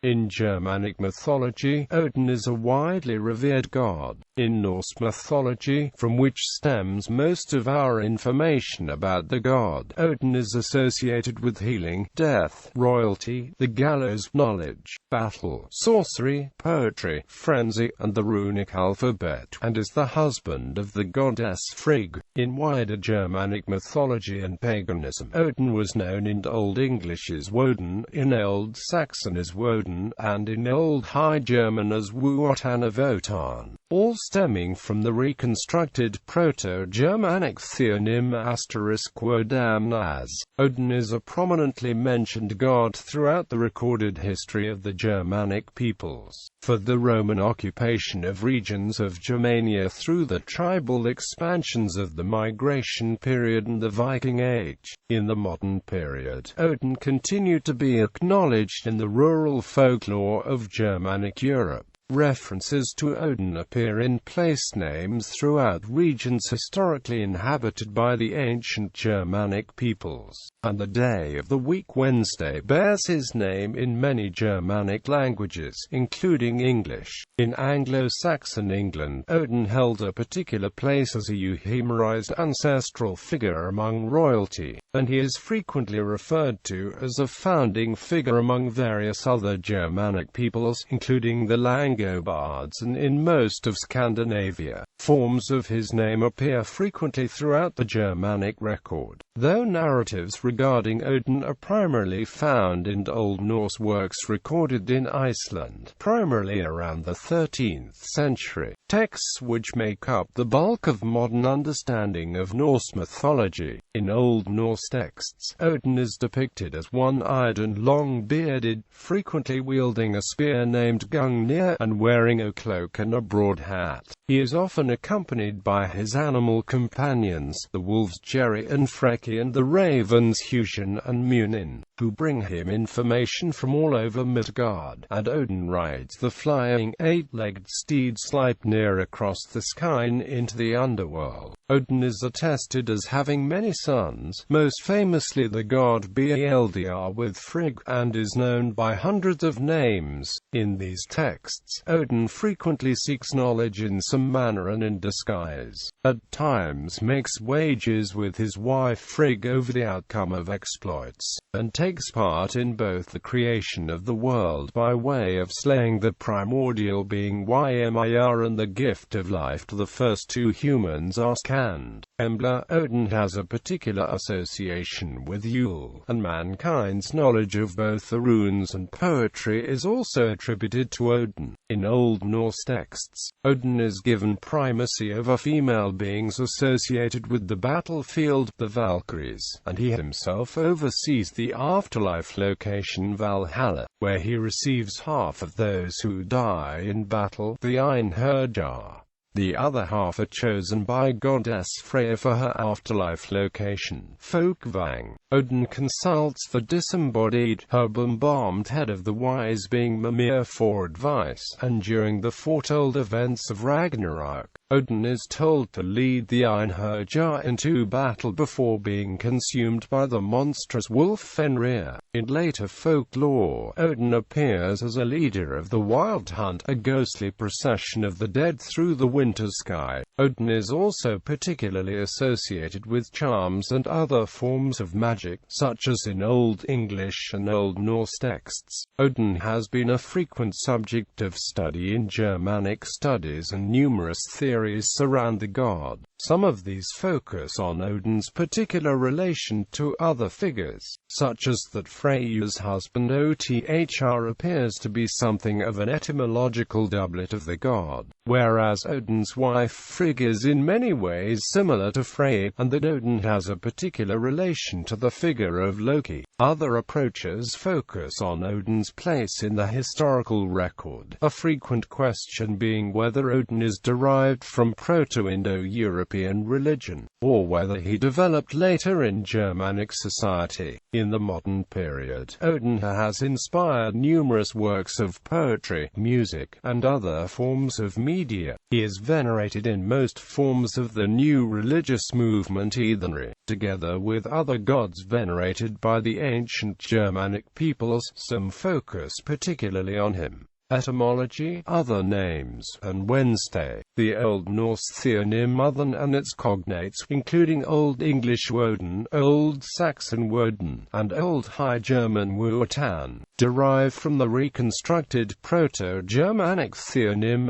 In Germanic mythology, Odin is a widely revered god. In Norse mythology, from which stems most of our information about the god, Odin is associated with healing, death, royalty, the gallows, knowledge, battle, sorcery, poetry, frenzy, and the runic alphabet, and is the husband of the goddess Frigg. In wider Germanic mythology and paganism, Odin was known in Old English as Woden, in Old Saxon as Woden, and in Old High German as Wotan of Wotan, all stemming from the reconstructed Proto-Germanic theonym *Wodan as. Odin is a prominently mentioned god throughout the recorded history of the Germanic peoples. For the Roman occupation of regions of Germania through the tribal expansions of the Migration period and the Viking Age. In the modern period, Odin continued to be acknowledged in the rural folklore of Germanic Europe. References to Odin appear in place names throughout regions historically inhabited by the ancient Germanic peoples, and the day of the week Wednesday bears his name in many Germanic languages, including English. In Anglo-Saxon England, Odin held a particular place as a euhemerized ancestral figure among royalty, and he is frequently referred to as a founding figure among various other Germanic peoples, including the Langobards, and in most of Scandinavia. Forms of his name appear frequently throughout the Germanic record, though narratives regarding Odin are primarily found in Old Norse works recorded in Iceland, primarily around the 13th century. Texts which make up the bulk of modern understanding of Norse mythology. In Old Norse texts, Odin is depicted as one-eyed and long-bearded, frequently wielding a spear named Gungnir, and wearing a cloak and a broad hat. He is often accompanied by his animal companions, the wolves Jerry and Freki, and the ravens Hushin and Munin, who bring him information from all over Midgard, and Odin rides the flying, eight-legged steed Sleipnir across the sky and into the underworld. Odin is attested as having many sons, most famously the god Beldr with Frigg, and is known by hundreds of names. In these texts, Odin frequently seeks knowledge in some manner and in disguise. At times makes wagers with his wife Frigg over the outcome of exploits, and takes part in both the creation of the world by way of slaying the primordial being Ymir and the gift of life to the first two humans Askand. Embla. Odin has a particular association with Yule, and mankind's knowledge of both the runes and poetry is also attributed to Odin. In Old Norse texts, Odin is given primacy over female beings associated with the battlefield, the Valkyries, and he himself oversees the afterlife location Valhalla, where he receives half of those who die in battle, the Einherjar. The other half are chosen by goddess Freyja for her afterlife location, Folkvang. Odin consults the disembodied, herb-embalmed head of the wise being Mimir for advice, and during the foretold events of Ragnarok, Odin is told to lead the Einherjar into battle before being consumed by the monstrous wolf Fenrir. In later folklore, Odin appears as a leader of the Wild Hunt, a ghostly procession of the dead through the winter sky. Odin is also particularly associated with charms and other forms of magic, such as in Old English and Old Norse texts. Odin has been a frequent subject of study in Germanic studies, and numerous theories surround the god. Some of these focus on Odin's particular relation to other figures, such as that Freyja's husband Othr appears to be something of an etymological doublet of the god, whereas Odin's wife Frigg is in many ways similar to Freyja, and that Odin has a particular relation to the figure of Loki. Other approaches focus on Odin's place in the historical record, a frequent question being whether Odin is derived from Proto-Indo-European religion, or whether he developed later in Germanic society. In the modern period, Odin has inspired numerous works of poetry, music, and other forms of media. He is venerated in most forms of the new religious movement ISNI, together with other gods venerated by the ancient Germanic peoples. Some focus particularly on him. Etymology, other names, and Wednesday. The Old Norse theonym Odin and its cognates, including Old English Woden, Old Saxon Woden, and Old High German Wotan, derive from the reconstructed Proto-Germanic theonym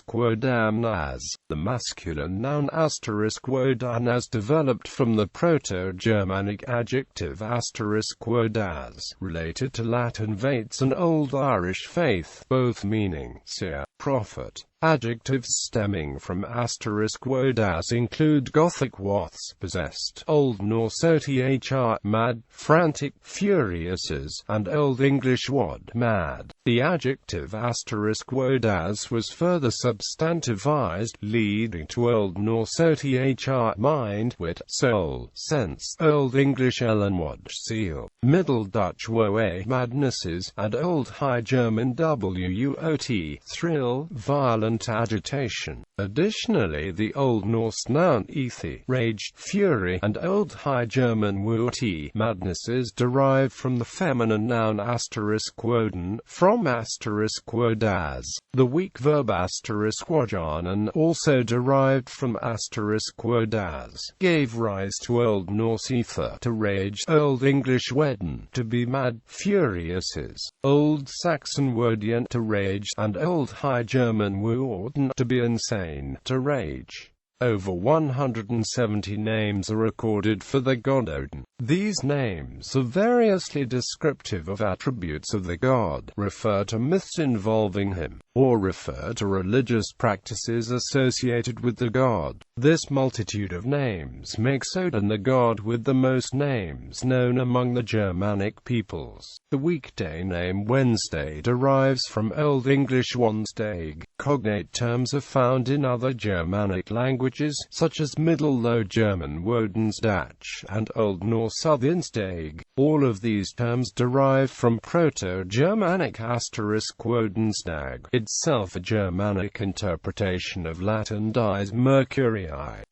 *Wodan as. The masculine noun *Wodan as developed from the Proto-Germanic adjective *Wodas, related to Latin vates and Old Irish faith, both meaning seer, prophet. Adjectives stemming from *Wodas include Gothic woths, possessed, Old Norse othr, mad, frantic, furiouses, and Old English wod, mad. The adjective *Wodas was further substantivized, leading to Old Norse othr, mind, wit, soul, sense, Old English ellenwod, seal, Middle Dutch woe, madnesses, and Old High German wot, thrill, violence, agitation. Additionally, the Old Norse noun ethi, rage, fury, and Old High German woti, madnesses, derived from the feminine noun *woden, from *wodas. The weak verb *wojanen, also derived from *wodas, gave rise to Old Norse ether, to rage, Old English wedden, to be mad, furiouses, Old Saxon wodien, to rage, and Old High German woorden, to be insane, to rage. Over 170 names are recorded for the god Odin. These names are variously descriptive of attributes of the god, refer to myths involving him, or refer to religious practices associated with the god. This multitude of names makes Odin the god with the most names known among the Germanic peoples. The weekday name Wednesday derives from Old English Wonsdag. Cognate terms are found in other Germanic languages, such as Middle Low German Wodensdag and Old Norse Dienstag. All of these terms derive from Proto-Germanic *Wodensdag, itself a Germanic interpretation of Latin dies Mercury.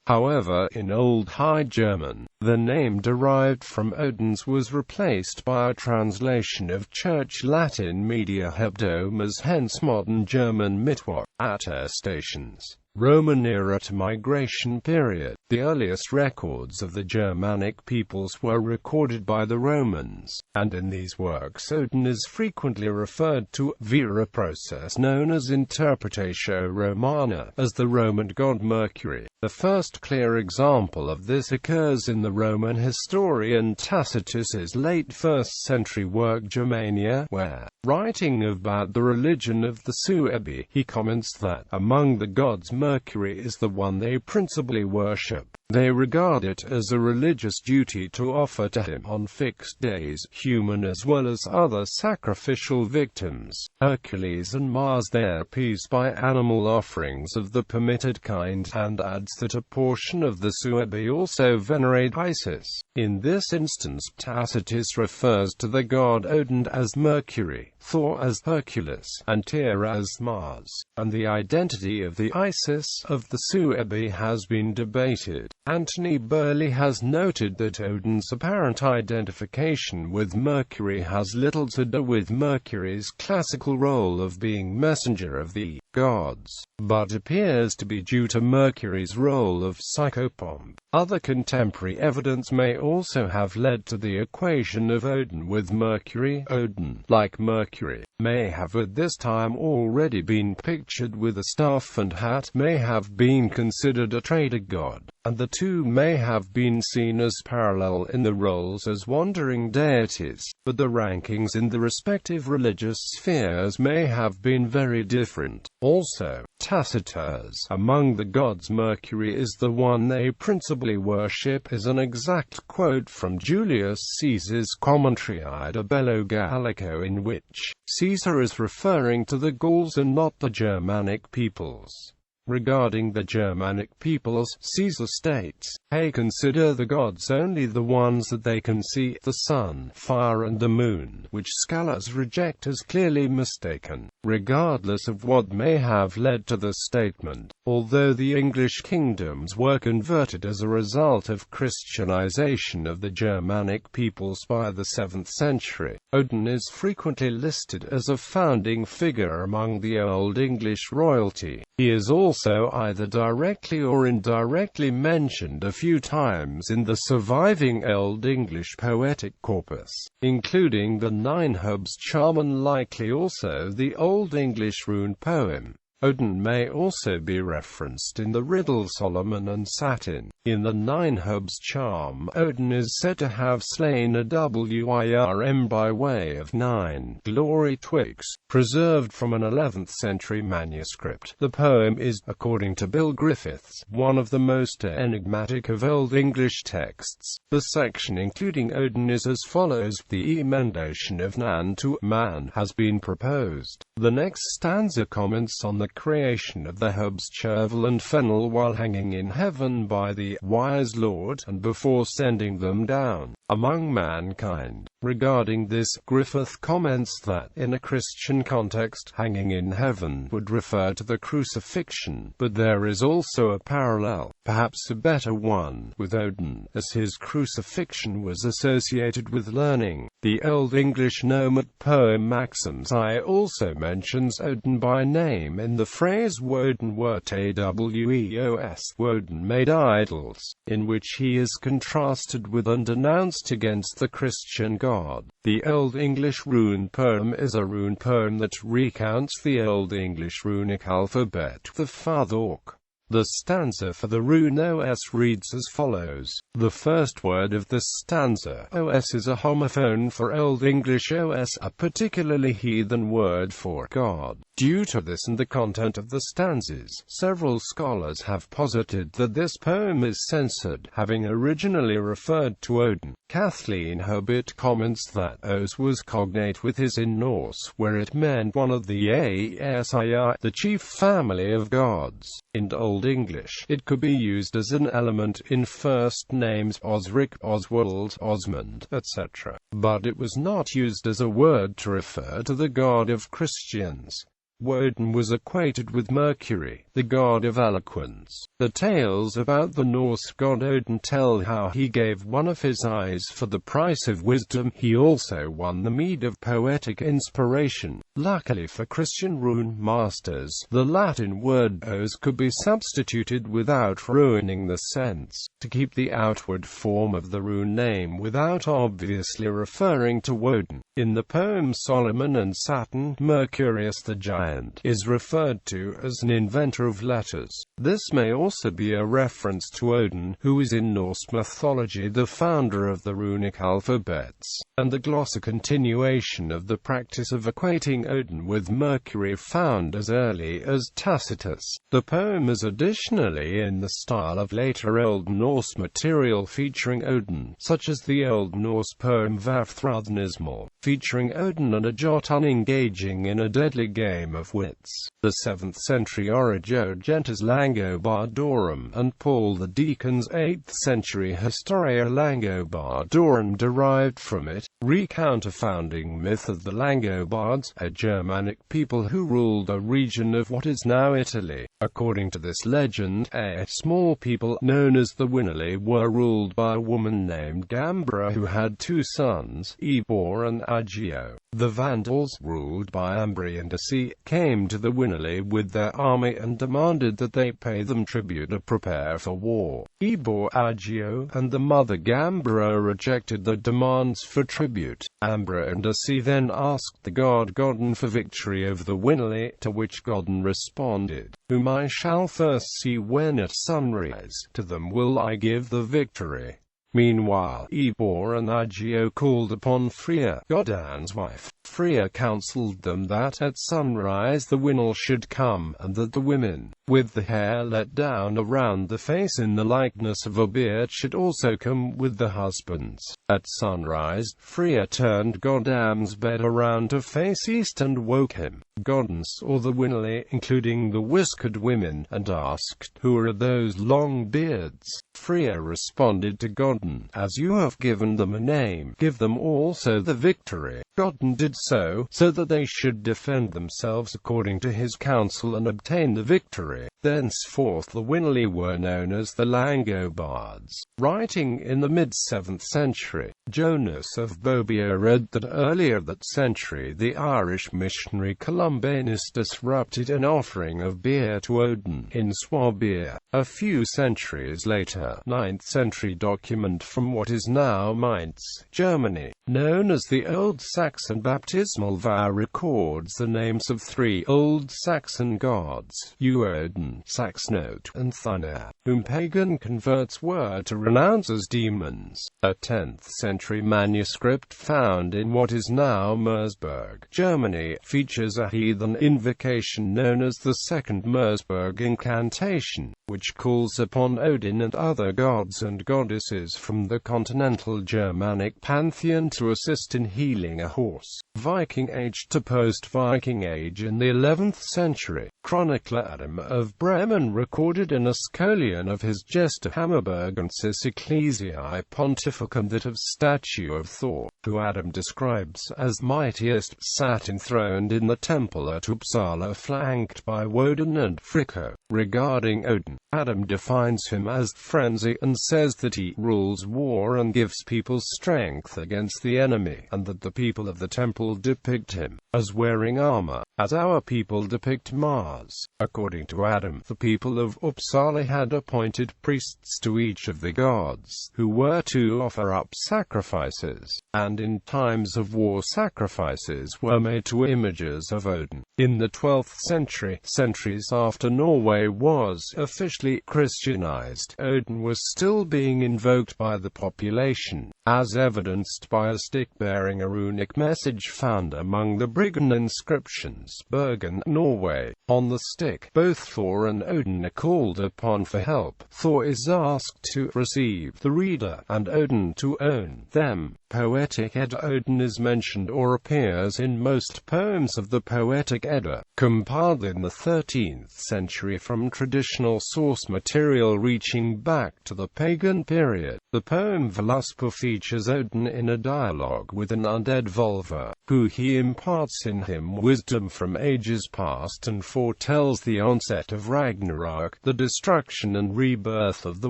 However, in Old High German, the name derived from Odin's was replaced by a translation of Church Latin media hebdomas, hence modern German Mittwoch, attestations. Roman era to migration period. The earliest records of the Germanic peoples were recorded by the Romans, and in these works Odin is frequently referred to, via a process known as Interpretatio Romana, as the Roman god Mercury. The first clear example of this occurs in the Roman historian Tacitus's late 1st century work Germania, where, writing about the religion of the Suebi, he comments that, among the gods Mercury is the one they principally worship. They regard it as a religious duty to offer to him on fixed days, human as well as other sacrificial victims. Hercules and Mars there appease by animal offerings of the permitted kind, and adds that a portion of the Suebi also venerate Isis. In this instance Tacitus refers to the god Odin as Mercury, Thor as Hercules, and Tyr as Mars, and the identity of the Isis of the Suebi has been debated. Anthony Burley has noted that Odin's apparent identification with Mercury has little to do with Mercury's classical role of being messenger of the gods, but appears to be due to Mercury's role of psychopomp. Other contemporary evidence may also have led to the equation of Odin with Mercury. Odin, like Mercury, may have at this time already been pictured with a staff and hat, may have been considered a trader god, and the two may have been seen as parallel in the roles as wandering deities, but the rankings in the respective religious spheres may have been very different. Also, Tacitus, among the gods Mercury is the one they principally worship, is an exact quote from Julius Caesar's commentary Ida Bello Gallico, in which Caesar is referring to the Gauls and not the Germanic peoples. Regarding the Germanic peoples, Caesar states, "Hey, consider the gods only the ones that they can see, the sun, fire and the moon," which scholars reject as clearly mistaken, regardless of what may have led to the statement. Although the English kingdoms were converted as a result of Christianization of the Germanic peoples by the 7th century, Odin is frequently listed as a founding figure among the Old English royalty. He is also either directly or indirectly mentioned a few times in the surviving Old English poetic corpus, including the Nine Hubs charm and likely also the Old English rune poem. Odin may also be referenced in the riddle Solomon and Satin. In the Nine Hubs charm, Odin is said to have slain a WIRM by way of 9 glory twigs, preserved from an 11th century manuscript. The poem is, according to Bill Griffiths, one of the most enigmatic of Old English texts. The section including Odin is as follows: the emendation of Nan to man has been proposed. The next stanza comments on the creation of the Hubs Chervel and Fennel while hanging in heaven by the wise Lord, and before sending them down among mankind. Regarding this, Griffith comments that, in a Christian context, hanging in heaven would refer to the crucifixion, but there is also a parallel, perhaps a better one, with Odin, as his crucifixion was associated with learning. The Old English Nomad poem Maxims I also mentions Odin by name in the phrase Woden wert aweos, Woden made idols, in which he is contrasted with and denounced against the Christian god. The Old English rune poem is a rune poem that recounts the Old English runic alphabet, the Fathauk. The stanza for the rune OS reads as follows. The first word of the stanza, OS, is a homophone for Old English OS, a particularly heathen word for God. Due to this and the content of the stanzas, several scholars have posited that this poem is censored, having originally referred to Odin. Kathleen Hobbit comments that Os was cognate with his in Norse, where it meant one of the ASII, the chief family of gods. In Old English, it could be used as an element in first names Osric, Oswald, Osmond, etc. But it was not used as a word to refer to the god of Christians. Woden was equated with Mercury, the god of eloquence. The tales about the Norse god Odin tell how he gave one of his eyes for the price of wisdom. He also won the meed of poetic inspiration. Luckily for Christian rune masters, the Latin word os could be substituted without ruining the sense, to keep the outward form of the rune name without obviously referring to Woden. In the poem Solomon and Satin, Mercurius the giant is referred to as an inventor of letters. This may also be a reference to Odin, who is in Norse mythology the founder of the runic alphabets, and the gloss, a continuation of the practice of equating Odin with Mercury found as early as Tacitus. The poem is additionally in the style of later Old Norse material featuring Odin, such as the Old Norse poem Vafthrudnismal, featuring Odin and a Jotun engaging in a deadly game of wits. The 7th century Origenes Langobardorum and Paul the Deacon's 8th century Historia Langobardorum derived from it, recount a founding myth of the Langobards, a Germanic people who ruled a region of what is now Italy. According to this legend, a small people known as the Winnerly were ruled by a woman named Gambra who had two sons, Ebor and Agio. The Vandals, ruled by Ambri and Asi, came to the Winnerly with their army and demanded that they pay them tribute to prepare for war. Ebor, Agio, and the mother Gambra rejected the demands for tribute. Ambra and Asi then asked the god Godin for victory over the Winnerly, to which Godin responded, "Whom I shall first see when at sunrise, to them will I give the victory." Meanwhile, Ebor and Agio called upon Freya, Godin's wife. Freya counseled them that at sunrise the Winnerly should come, and that the women, with the hair let down around the face in the likeness of a beard, should also come with the husbands. At sunrise, Freya turned Godam's bed around to face east and woke him. Godden saw the Winley, including the whiskered women, and asked, "Who are those long beards?" Freya responded to Godden, "As you have given them a name, give them also the victory." Godden did so that they should defend themselves according to his counsel and obtain the victory. Thenceforth the Winley were known as the Langobards. Writing in the mid-7th century, Jonas of Bobbio read that earlier that century the Irish missionary Columbanus disrupted an offering of beer to Odin in Swabia. A few centuries later, 9th century document from what is now Mainz, Germany, known as the Old Saxon Baptismal vow, records the names of 3 Old Saxon gods, Odin, Saxnote, and Thunir, whom pagan converts were to renounce as demons. A 10th century manuscript found in what is now Mersburg, Germany, features a heathen invocation known as the Second Mersburg Incantation, which calls upon Odin and other gods and goddesses from the continental Germanic pantheon to assist in healing a horse. Viking Age to post-Viking Age. In the 11th century, chronicler Adam of Bremen recorded in a scholion of his Gesta Hammerbergensis Ecclesiae Pontificum that of statue of Thor, who Adam describes as mightiest, sat enthroned in the temple at Uppsala flanked by Woden and Fricka. Regarding Odin, Adam defines him as frenzy and says that he rules war and gives people strength against the enemy, and that the people of the temple depict him as wearing armor, as our people depict Mars. According to Adam, the people of Uppsala had appointed priests to each of the gods, who were to offer up sacrifices, and in times of war sacrifices were made to images of Odin. In the 12th century, centuries after Norway was officially Christianized, Odin was still being invoked by the population, as evidenced by a stick bearing a runic message found among the Briggen inscriptions, Bergen, Norway. On the stick, both Thor and Odin are called upon for help. Thor is asked to receive the reader, and Odin to own them. Poetic Edda. Odin is mentioned or appears in most poems of the Poetic Edda, compiled in the 13th century from traditional source material reaching back to the pagan period. The poem Völuspá features Odin in a dialogue with an undead Volva, who he imparts in him wisdom from ages past and foretells the onset of Ragnarok, the destruction and rebirth of the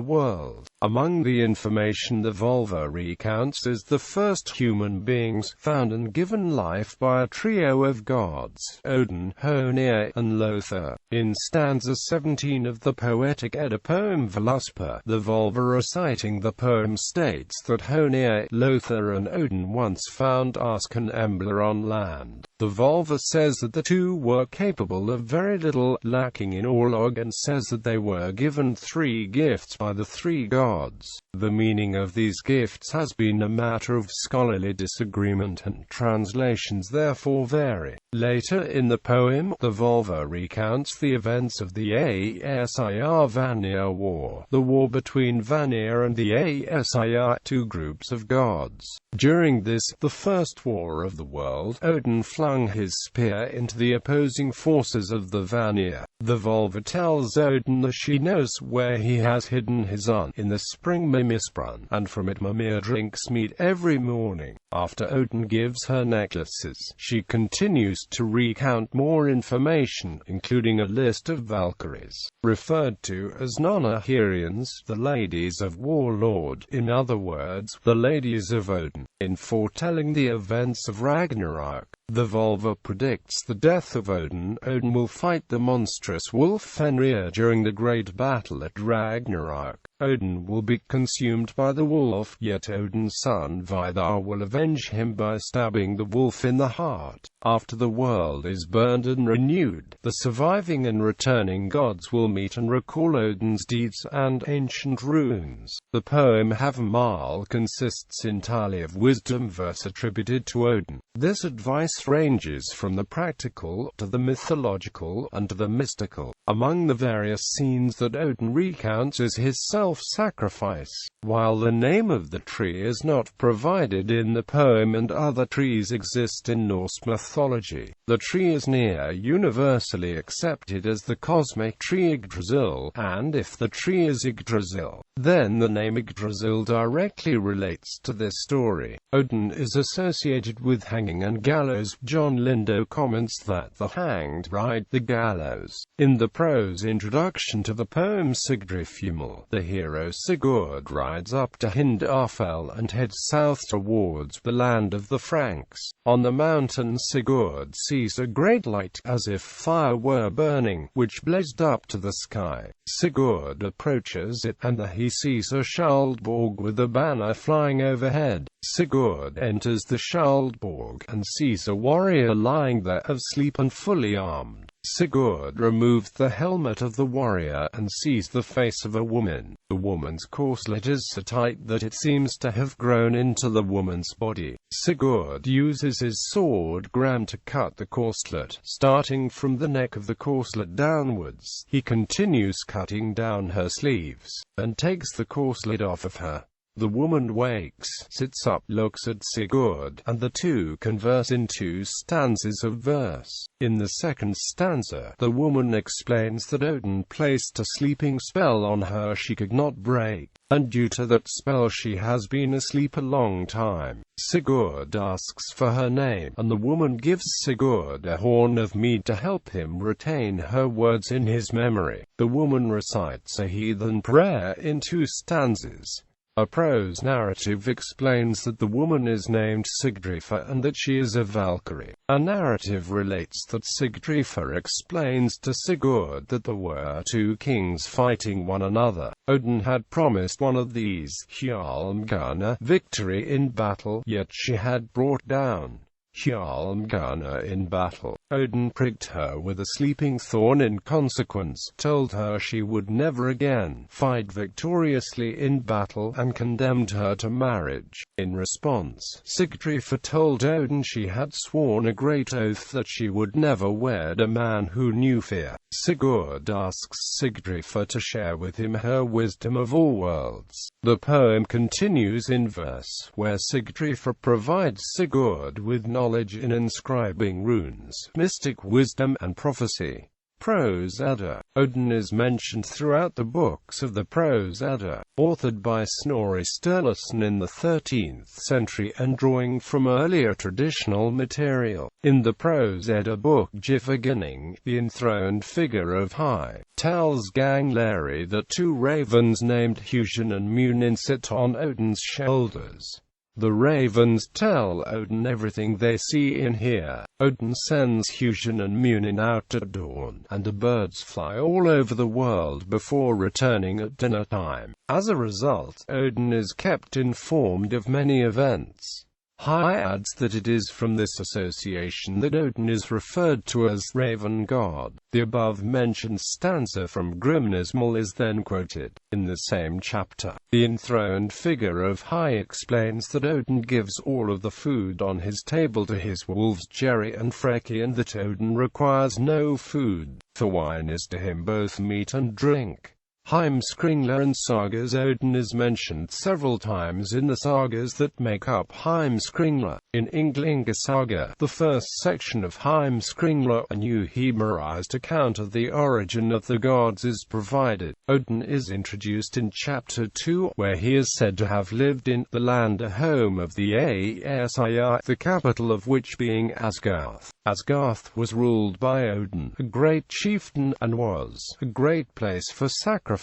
world. Among the information the Volva recounts is the first human beings found and given life by a trio of gods, Odin, Honir, and Lothar. In stanza 17 of the Poetic Edda poem Völuspá, the Volva reciting the poem states that Honir, Lothar and Odin once found Ask and Embla on land. The Volva says that the two were capable of very little, lacking in orlog, and says that they were given 3 gifts by the 3 gods. The meaning of these gifts has been a matter of scholarly disagreement, and translations therefore vary. Later in the poem, the Volva recounts the events of the ASIR Vanir War, the war between Vanir and the ASIR, 2 groups of gods. During this, the first war of the world, Odin flung his spear into the opposing forces of the Vanir. The Volva tells Odin that she knows where he has hidden his urn in the spring Mimisbrunn, and from it Mimir drinks mead every morning. After Odin gives her necklaces, she continues to recount more information, including a list of Valkyries, referred to as Nonahirians, the ladies of Warlord, in other words, the ladies of Odin. In foretelling the events of Ragnarok, the Volva predicts the death of Odin. Odin will fight the monstrous wolf Fenrir during the great battle at Ragnarok. Odin will be consumed by the wolf, yet Odin's son Vidar will avenge him by stabbing the wolf in the heart. After the world is burned and renewed, the surviving and returning gods will meet and recall Odin's deeds and ancient runes. The poem Havamal consists entirely of wisdom verse attributed to Odin. This advice This ranges from the practical to the mythological and to the mystical. Among the various scenes that Odin recounts is his self-sacrifice. While the name of the tree is not provided in the poem and other trees exist in Norse mythology, the tree is near universally accepted as the cosmic tree Yggdrasil, and if the tree is Yggdrasil, then the name Yggdrasil directly relates to this story. Odin is associated with hanging and gallows. John Lindo comments that the hanged ride the gallows. In the prose introduction to the poem Sigdrifjumel, the hero Sigurd rides up to Hindafell and heads south towards the land of the Franks. On the mountain Sigurd sees a great light, as if fire were burning, which blazed up to the sky. Sigurd approaches it, and he sees a Skjaldborg with a banner flying overhead. Sigurd enters the Skjaldborg and sees a warrior lying there asleep and fully armed. Sigurd removes the helmet of the warrior and sees the face of a woman. The woman's corselet is so tight that it seems to have grown into the woman's body. Sigurd uses his sword Gram to cut the corselet, starting from the neck of the corselet downwards. He continues cutting down her sleeves, and takes the corselet off of her. The woman wakes, sits up, looks at Sigurd, and the two converse in 2 stanzas of verse. In the second stanza, the woman explains that Odin placed a sleeping spell on her she could not break, and due to that spell she has been asleep a long time. Sigurd asks for her name, and the woman gives Sigurd a horn of mead to help him retain her words in his memory. The woman recites a heathen prayer in 2 stanzas. A prose narrative explains that the woman is named Sigdrifa and that she is a Valkyrie. A narrative relates that Sigdrifa explains to Sigurd that there were 2 kings fighting one another. Odin had promised one of these, Hjálmgunna, victory in battle, yet she had brought down Hjálmgunna in battle. Odin pricked her with a sleeping thorn in consequence, told her she would never again fight victoriously in battle, and condemned her to marriage. In response, Sigdrifa told Odin she had sworn a great oath that she would never wed a man who knew fear. Sigurd asks Sigdrifa to share with him her wisdom of all worlds. The poem continues in verse, where Sigdrifa provides Sigurd with knowledge in inscribing runes, mystic wisdom, and prophecy. Prose Edda. Odin is mentioned throughout the books of the Prose Edda, authored by Snorri Sturluson in the 13th century and drawing from earlier traditional material. In the Prose Edda book Giffaginning, the enthroned figure of High tells Gangleri that 2 ravens named Hugin and Munin sit on Odin's shoulders. The ravens tell Odin everything they see and hear. Odin sends Hugin and Munin out at dawn, and the birds fly all over the world before returning at dinner time. As a result, Odin is kept informed of many events. High adds that it is from this association that Odin is referred to as Raven God. The above-mentioned stanza from Grimnismal is then quoted. In the same chapter, the enthroned figure of High explains that Odin gives all of the food on his table to his wolves Jerry and Freki, and that Odin requires no food, for wine is to him both meat and drink. Heimskringla and sagas. Odin is mentioned several times in the sagas that make up Heimskringla. In Ynglinga Saga, the first section of Heimskringla, a new Hebraized account of the origin of the gods is provided. Odin is introduced in chapter 2, where he is said to have lived in the land, a home of the ASI, the capital of which being Asgarth. Asgarth was ruled by Odin, a great chieftain, and was a great place for sacrifices.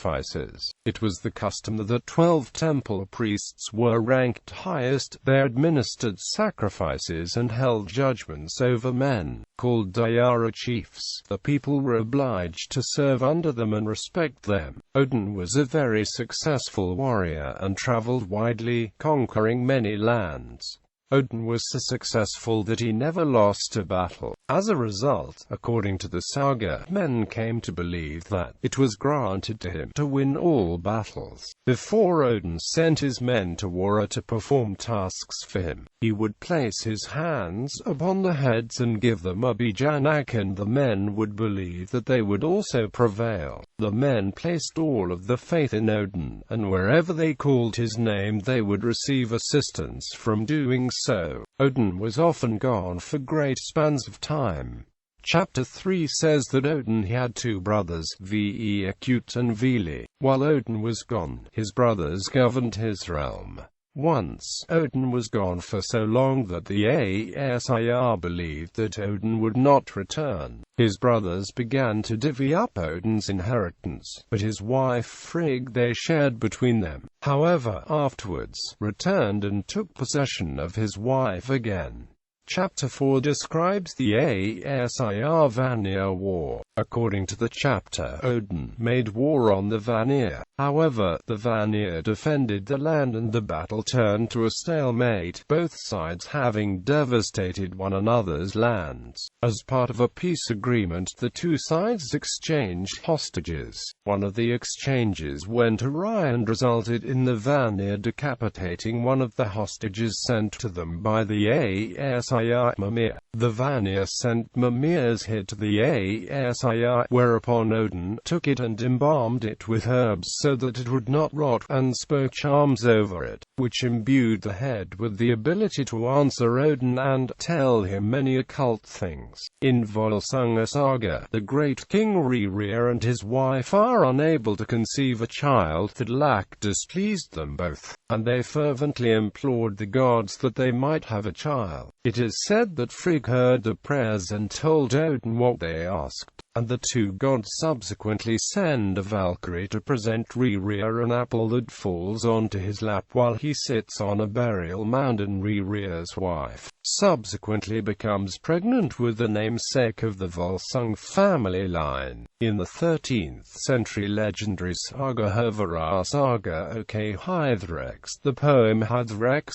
It was the custom that 12 temple priests were ranked highest. They administered sacrifices and held judgments over men, called Dayara chiefs. The people were obliged to serve under them and respect them. Odin was a very successful warrior and traveled widely, conquering many lands. Odin was so successful that he never lost a battle. As a result, according to the saga, men came to believe that it was granted to him to win all battles. Before Odin sent his men to war to perform tasks for him, he would place his hands upon the heads and give them a bejanak, and the men would believe that they would also prevail. The men placed all of the faith in Odin, and wherever they called his name they would receive assistance from doing so. Odin was often gone for great spans of time. Chapter 3 says that Odin had two brothers, VIAF and Vili. While Odin was gone, his brothers governed his realm. Once, Odin was gone for so long that the ISNI believed that Odin would not return. His brothers began to divvy up Odin's inheritance, but his wife Frigg they shared between them. However, afterwards, returned and took possession of his wife again. Chapter 4 describes the ISNI Vanir War. According to the chapter, Odin made war on the Vanir. However, the Vanir defended the land and the battle turned to a stalemate, both sides having devastated one another's lands. As part of a peace agreement, the two sides exchanged hostages. One of the exchanges went awry and resulted in the Vanir decapitating one of the hostages sent to them by the ISNI Mimir. The Vanir sent Mimir's head to the ISNI, whereupon Odin took it and embalmed it with herbs so that it would not rot, and spoke charms over it, which imbued the head with the ability to answer Odin and tell him many occult things. In Volsunga Saga, the great king Rerir and his wife are unable to conceive a child. That lack displeased them both, and they fervently implored the gods that they might have a child. It is said that Frigg heard the prayers and told Odin what they asked, and the two gods subsequently send a Valkyrie to present Rerir an apple that falls onto his lap while he sits on a burial mound, and Rerir's wife subsequently becomes pregnant with the namesake of the Volsung family line. In the 13th century legendary saga Hervara Saga OK Hythrex, the poem Hythrex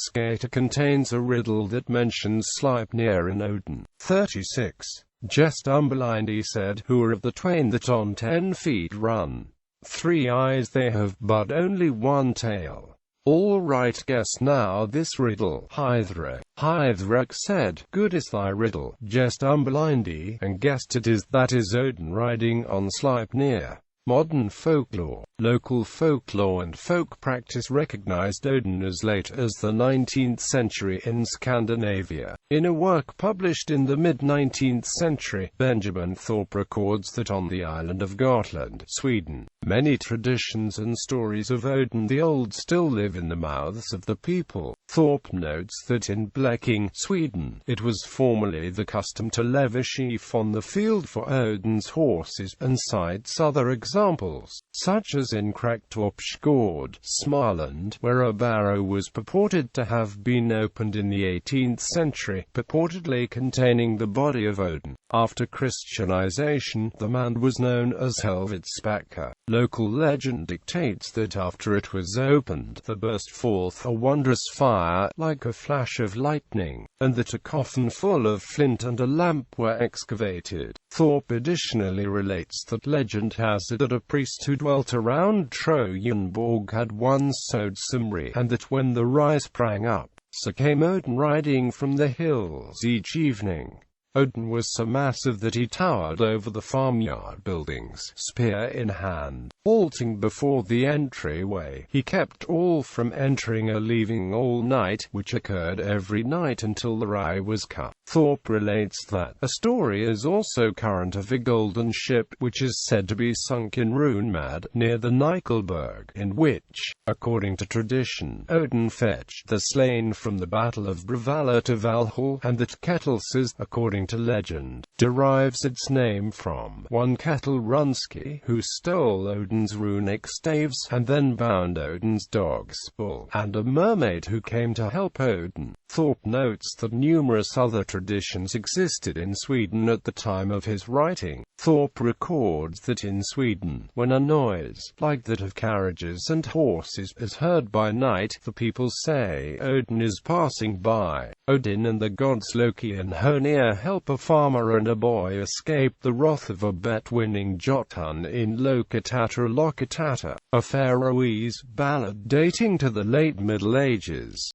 contains a riddle that mentions Sleipnir and Odin. 36. Jest Umberlindi said, who are of the twain that on 10 feet run? 3 eyes they have, but only 1 tail. All right, guess now this riddle. Hythrex said, good is thy riddle, Jest Umberlindi, and guessed it is. That is Odin riding on Sleipnir. Modern folklore, local folklore and folk practice recognized Odin as late as the 19th century in Scandinavia. In a work published in the mid-19th century, Benjamin Thorpe records that on the island of Gotland, Sweden, many traditions and stories of Odin the Old still live in the mouths of the people. Thorpe notes that in Bleking, Sweden, it was formerly the custom to leave a sheaf on the field for Odin's horses, and cites other examples, such as in Kraktorpsgård, Småland, where a barrow was purported to have been opened in the 18th century, purportedly containing the body of Odin. After Christianization, the mound was known as Helvetsbacka. Local legend dictates that after it was opened, there burst forth a wondrous fire, like a flash of lightning, and that a coffin full of flint and a lamp were excavated. Thorpe additionally relates that legend has it that a priest who dwelt around Trojanborg had once sowed Simri, and that when the rye sprang up, so came Odin riding from the hills each evening. Odin was so massive that he towered over the farmyard buildings, spear in hand. Halting before the entryway, he kept all from entering or leaving all night, which occurred every night until the rye was cut. Thorpe relates that a story is also current of a golden ship, which is said to be sunk in Runmad, near the Nykelberg, in which, according to tradition, Odin fetched the slain from the Battle of Bravalla to Valhall, and that Ketilsys, according to legend, derives its name from one Ketil Runsky, who stole Odin's runic staves, and then bound Odin's dog's bull, and a mermaid who came to help Odin. Thorpe notes that numerous other traditions traditions existed in Sweden at the time of his writing. Thorpe records that in Sweden, when a noise, like that of carriages and horses, is heard by night, the people say, Odin is passing by. Odin and the gods Loki and Honir help a farmer and a boy escape the wrath of a bet-winning Jotun in Lokitata, a Faroese ballad dating to the late Middle Ages.